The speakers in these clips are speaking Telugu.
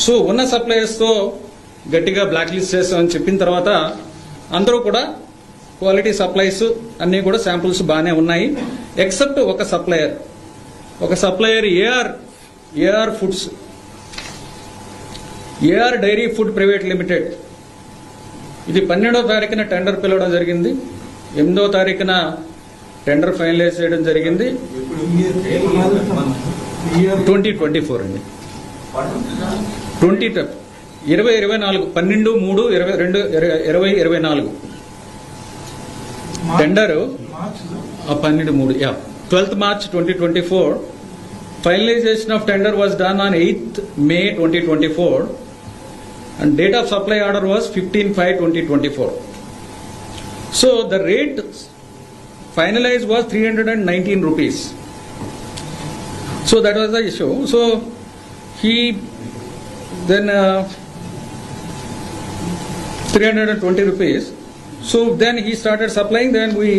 సో ఉన్న సప్లయర్స్తో గట్టిగా బ్లాక్ లిస్ట్ చేస్తామని చెప్పిన తర్వాత అందరూ కూడా క్వాలిటీ సప్లైస్ అన్నీ కూడా శాంపుల్స్ బాగానే ఉన్నాయి. ఎక్సెప్ట్ ఒక supplier AR foods, AR dairy food private limited. ఇది 12వ తారీఖున టెండర్ పిలవడం జరిగింది. 8వ తారీఖున టెండర్ ఫైనలైజ్ చేయడం జరిగింది. 2024 అండి. 2024 12/3/2024 tender 12th March 2024. Finalization of tender was done on 8th May 2024 and date of supply order was 15/5/2024. So the rate finalized was 319 rupees. So that was the issue. So he then 320 rupees. So then he started supplying. Then we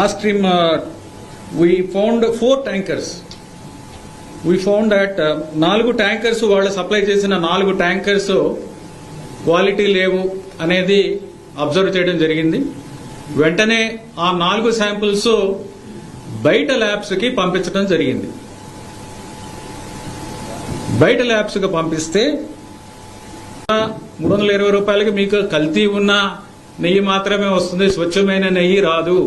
asked him, we found 4 tankers. We found that 4 tankers వాళ్ళు సప్లై చేసిన 4 tankers క్వాలిటీ లేవు అనేది అబ్జర్వ్ చేయడం జరిగింది. వెంటనే ఆ 4 శాంపిల్స్ బయట ల్యాబ్స్ కి పంపించడం జరిగింది. బయట ల్యాబ్స్ కి పంపిస్తే 320 రూపాయలకి మీకు కల్తీ ఉన్న నెయ్యి మాత్రమే వస్తుంది, స్వచ్ఛమైన నెయ్యి రాదు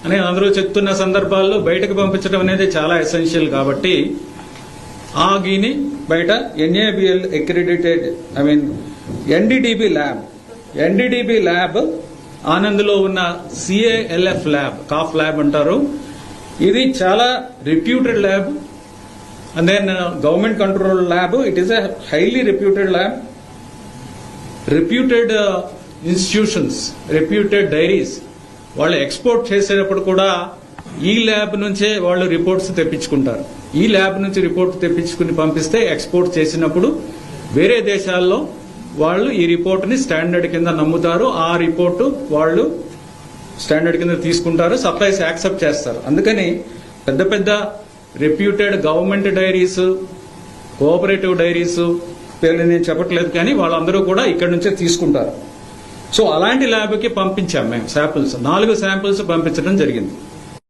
అని అందరూ చెప్తున్న సందర్భాల్లో బయటకు పంపించడం అనేది చాలా ఎసెన్షియల్. కాబట్టి ఆ గీని బయట NABL అక్రిడిటెడ్ NDDB ల్యాబ్ ఆనంద్లో ఉన్న CALF ల్యాబ్, కాఫ్ ల్యాబ్ అంటారు. ఇది చాలా reputed lab. And then government control lab. It is a highly reputed lab. Reputed institutions, reputed dairies వాళ్ళు ఎక్స్పోర్ట్ చేసేటప్పుడు కూడా ఈ ల్యాబ్ నుంచే వాళ్ళు రిపోర్ట్స్ తెప్పించుకుంటారు. ఈ ల్యాబ్ నుంచి రిపోర్ట్ తెప్పించుకుని పంపిస్తే ఎక్స్పోర్ట్ చేసినప్పుడు వేరే దేశాల్లో వాళ్ళు ఈ రిపోర్ట్ని స్టాండర్డ్ కింద నమ్ముతారు. ఆ రిపోర్టు వాళ్ళు స్టాండర్డ్ కింద తీసుకుంటారు, సప్లైస్ యాక్సెప్ట్ చేస్తారు. అందుకని పెద్ద పెద్ద reputed government diaries, cooperative diaries పేర్లు నేను చెప్పట్లేదు, కానీ వాళ్ళందరూ కూడా ఇక్కడి నుంచే తీసుకుంటారు. సో అలాంటి ల్యాబ్కి పంపించాం మేము శాంపిల్స్. 4 శాంపిల్స్ పంపించడం జరిగింది.